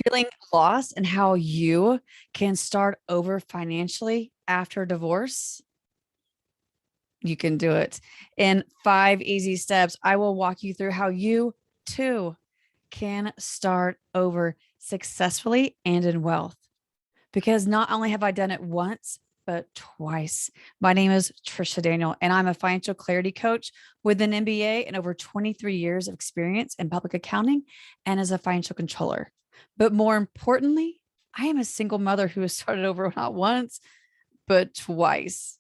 Feeling lost and how you can start over financially after divorce? You can do it. In 5 easy steps, I will walk you through how you too can start over successfully and in wealth. Because not only have I done it once, but twice. My name is Trisha Daniel, and I'm a financial clarity coach with an MBA and over 23 years of experience in public accounting and as a financial controller. But more importantly, I am a single mother who has started over not once, but twice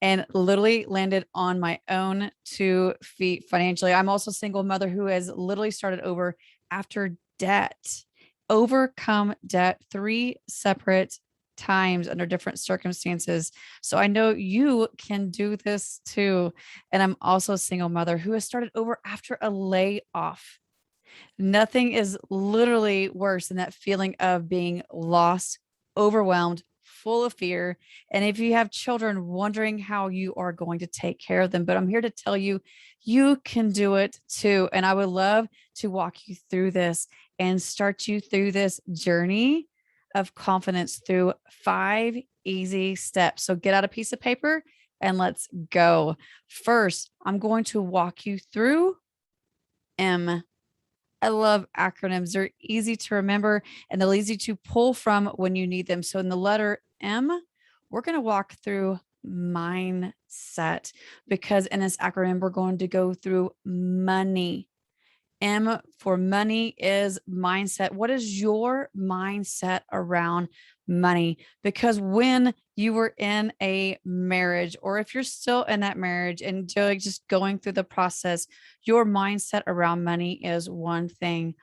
and literally landed on my own 2 feet financially. I'm also a single mother who has literally started over after debt, overcome debt 3 separate times under different circumstances. So I know you can do this too. And I'm also a single mother who has started over after a layoff. Nothing is literally worse than that feeling of being lost, overwhelmed, full of fear. And if you have children, wondering how you are going to take care of them. But I'm here to tell you, you can do it too. And I would love to walk you through this and start you through this journey of confidence through 5 easy steps. So get out a piece of paper and let's go. First, I'm going to walk you through M. I love acronyms. They're easy to remember and they're easy to pull from when you need them. So in the letter M, we're going to walk through mindset because in this acronym, we're going to go through money. M for money is mindset. What is your mindset around money? Because when you were in a marriage, or if you're still in that marriage and just going through the process, your mindset around money is one thing,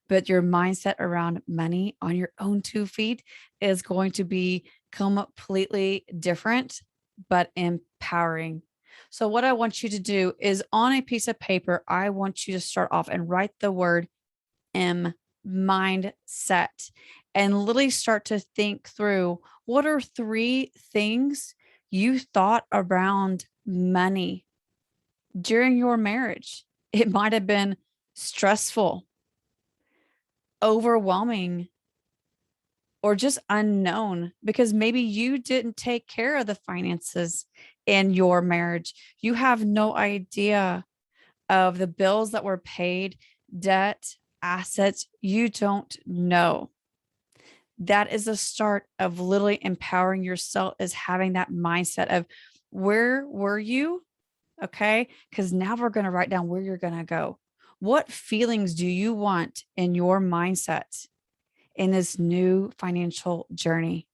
but your mindset around money on your own 2 feet is going to be completely different, but empowering. So what I want you to do is on a piece of paper, I want you to start off and write the word M, mindset, and literally start to think through what are 3 things you thought around money during your marriage. It might have been stressful, overwhelming, or just unknown because maybe you didn't take care of the finances in your marriage. You have no idea of the bills that were paid, debt, assets. You don't know. That is the start of literally empowering yourself, is having that mindset of where were you? Okay. Because now we're going to write down where you're going to go. What feelings do you want in your mindset in this new financial journey?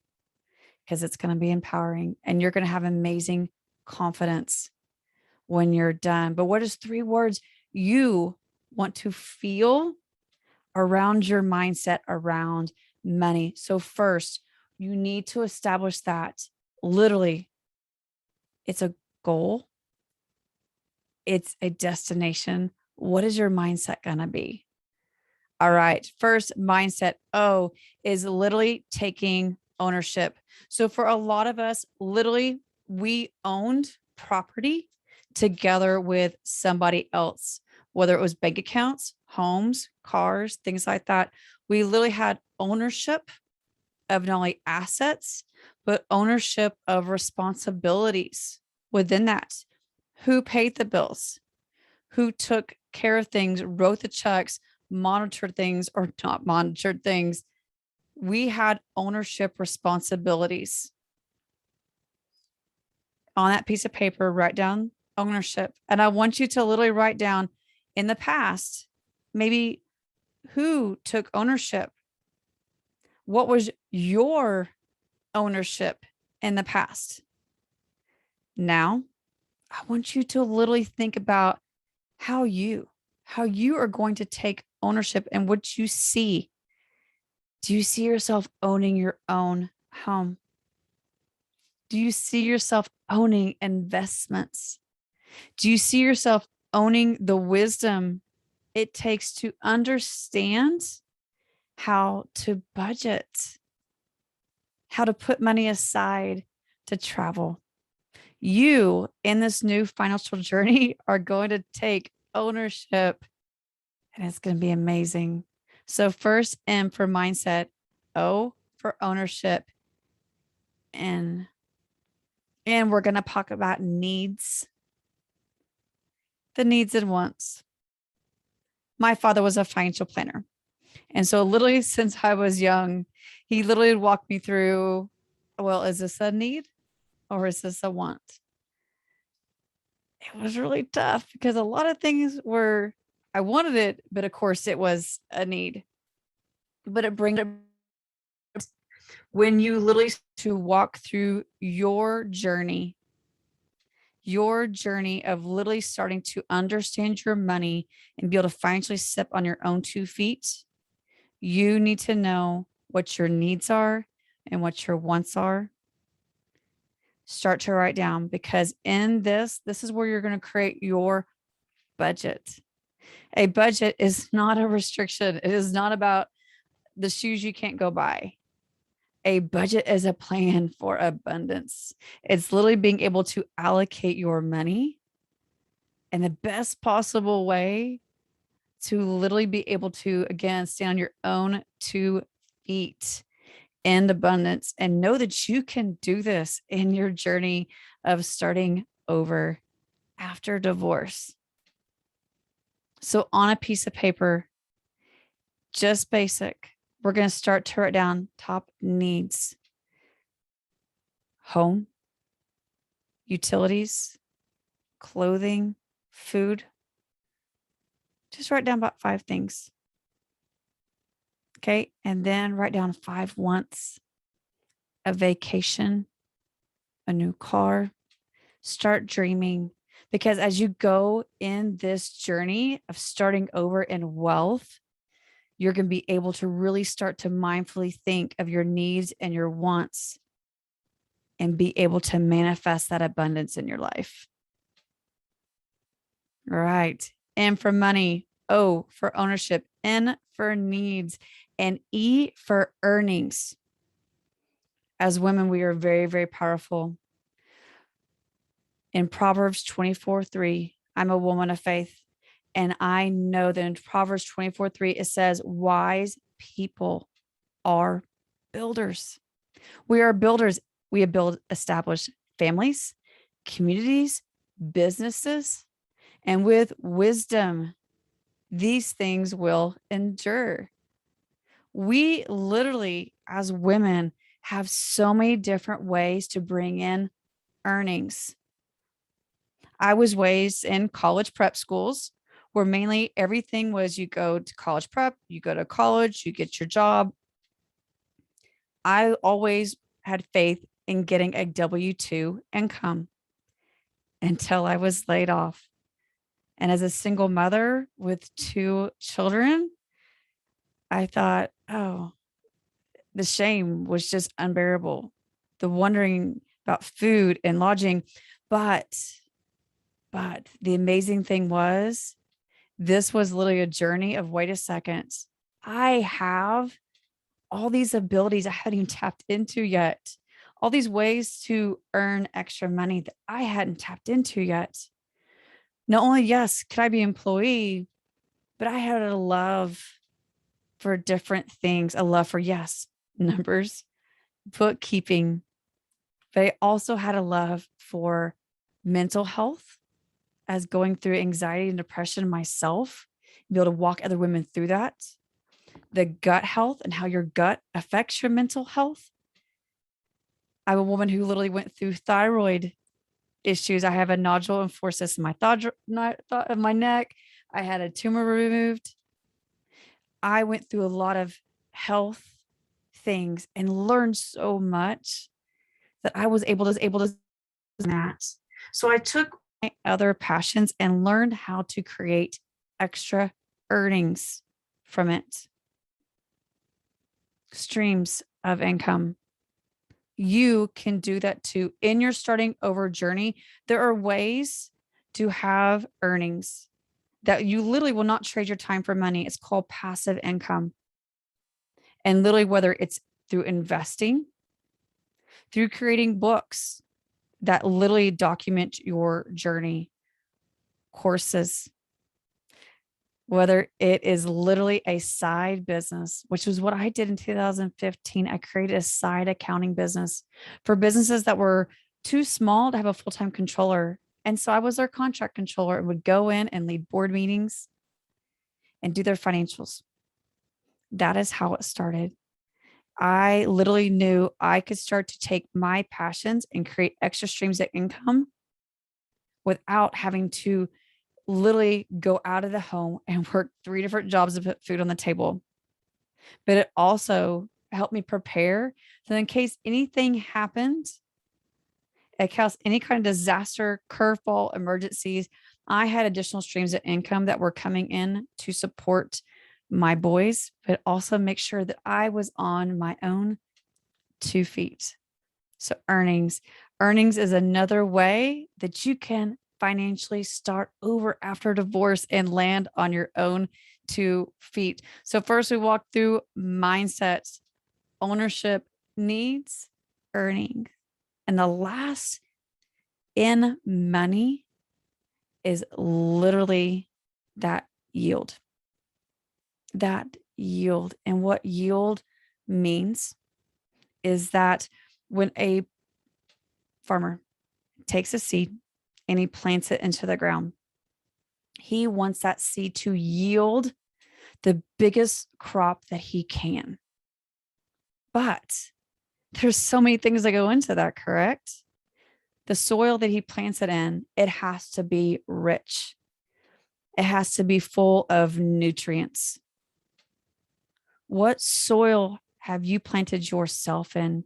Because it's going to be empowering and you're going to have amazing confidence when you're done. But what is 3 words you want to feel around your mindset around money? So first, you need to establish that literally it's a goal. It's a destination. What is your mindset going to be? All right. First mindset O is literally taking ownership. So for a lot of us, literally we owned property together with somebody else, whether it was bank accounts, homes, cars, things like that. We literally had ownership of not only assets, but ownership of responsibilities within that. Who paid the bills? Who took care of things, wrote the checks, monitored things or not monitored things? We had ownership responsibilities. On that piece of paper, write down ownership. And I want you to literally write down in the past, maybe who took ownership? What was your ownership in the past? Now, I want you to literally think about how you are going to take ownership and what you see. Do you see yourself owning your own home? Do you see yourself owning investments? Do you see yourself owning the wisdom it takes to understand how to budget, how to put money aside to travel? You in this new financial journey are going to take ownership and it's going to be amazing. So first, M for mindset, O for ownership, and we're going to talk about needs, the needs and wants. My father was a financial planner. And so literally since I was young, he literally would walk me through, well, is this a need or is this a want? It was really tough because a lot of things were, I wanted it, but of course it was a need. But it brings, when you literally to walk through your journey of literally starting to understand your money and be able to financially step on your own 2 feet, you need to know what your needs are and what your wants are. Start to write down, because in this is where you're going to create your budget. A budget is not a restriction. It is not about the shoes you can't go buy. A budget is a plan for abundance. It's literally being able to allocate your money in the best possible way to literally be able to, again, stand on your own 2 feet in abundance and know that you can do this in your journey of starting over after divorce. So on a piece of paper, just basic, we're going to start to write down top needs: home, utilities, clothing, food. Just write down about 5 things. Okay. And then write down 5 wants: a vacation, a new car. Start dreaming, because as you go in this journey of starting over in wealth, you're going to be able to really start to mindfully think of your needs and your wants and be able to manifest that abundance in your life. All right. M for money, O for ownership, N for needs, and E for earnings. As women, we are very, very powerful. In Proverbs 24:3, I'm a woman of faith. And I know that in Proverbs 24:3, it says, wise people are builders. We are builders. We build established families, communities, businesses, and with wisdom, these things will endure. We literally, as women, have so many different ways to bring in earnings. I was raised in college prep schools where mainly everything was you go to college prep, you go to college, you get your job. I always had faith in getting a W-2 income until I was laid off. And as a single mother with 2 children, I thought, oh, the shame was just unbearable. The wondering about food and lodging. But the amazing thing was, this was literally a journey of, wait a second, I have all these abilities I hadn't even tapped into yet, all these ways to earn extra money that I hadn't tapped into yet. Not only, yes, could I be an employee, but I had a love for different things, a love for, yes, numbers, bookkeeping, but I also had a love for mental health, as going through anxiety and depression myself, be able to walk other women through that, the gut health and how your gut affects your mental health. I'm a woman who literally went through thyroid issues. I have a nodule and 4 cysts in my of my neck. I had a tumor removed. I went through a lot of health things and learned so much that I was able to that. So I took my other passions and learned how to create extra earnings from it, streams of income. You can do that too. In your starting over journey, there are ways to have earnings that you literally will not trade your time for money. It's called passive income. And literally, whether it's through investing, through creating books that literally document your journey, courses, whether it is literally a side business, which was what I did in 2015. I created a side accounting business for businesses that were too small to have a full-time controller. And so I was their contract controller and would go in and lead board meetings and do their financials. That is how it started. I literally knew I could start to take my passions and create extra streams of income without having to literally go out of the home and work 3 different jobs to put food on the table. But it also helped me prepare so in case anything happened, in case any kind of disaster, curveball, emergencies, I had additional streams of income that were coming in to support my boys, but also make sure that I was on my own 2 feet. So earnings is another way that you can financially start over after divorce and land on your own 2 feet. So first we walked through mindsets, ownership, needs, earning. And the last in money is literally that yield. That yield. And what yield means is that when a farmer takes a seed and he plants it into the ground, he wants that seed to yield the biggest crop that he can. But there's so many things that go into that, correct? The soil that he plants it in, it has to be rich. It has to be full of nutrients. What soil have you planted yourself in?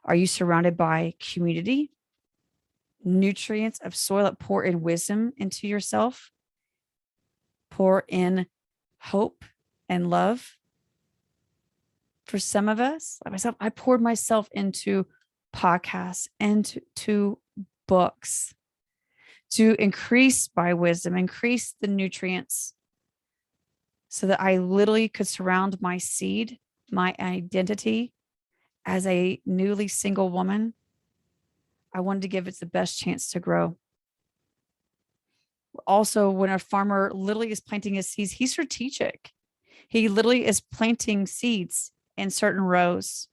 Are you surrounded by community, nutrients of soil that pour in wisdom into yourself, pour in hope and love? For some of us, like myself, I poured myself into podcasts and to books to increase my wisdom, increase the nutrients so that I literally could surround my seed, my identity as a newly single woman. I wanted to give it the best chance to grow. Also, when a farmer literally is planting his seeds, he's strategic. He literally is planting seeds in certain rows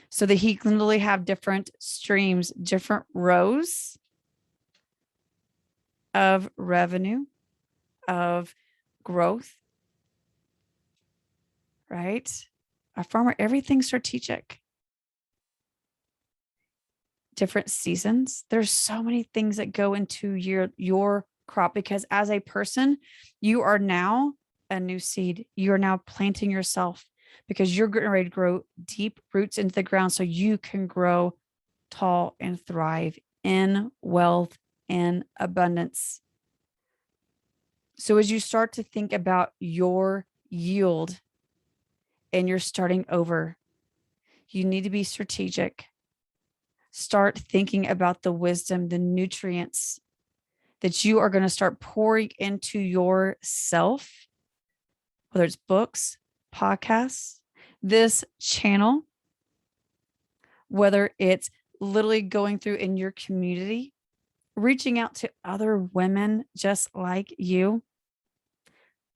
so that he can literally have different streams, different rows of revenue, of growth, right? A farmer, everything's strategic. Different seasons. There's so many things that go into your crop because as a person, you are now a new seed. You are now planting yourself because you're getting ready to grow deep roots into the ground so you can grow tall and thrive in wealth and abundance. So as you start to think about your yield and you're starting over, you need to be strategic. Start thinking about the wisdom, the nutrients that you are going to start pouring into yourself, whether it's books, podcasts, this channel, whether it's literally going through in your community, reaching out to other women just like you.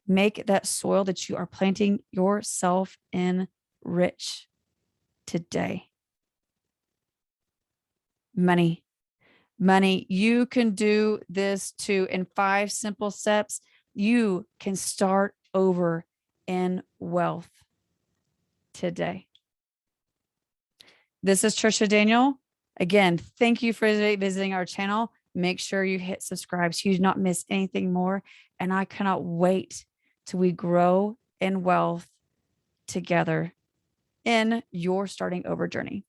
Make that soil that you are planting yourself in rich today. Money. You can do this too. In 5 simple steps, you can start over in wealth today. This is Trisha Daniel. Again, thank you for visiting our channel. Make sure you hit subscribe so you do not miss anything more. And I cannot wait till we grow in wealth together in your starting over journey.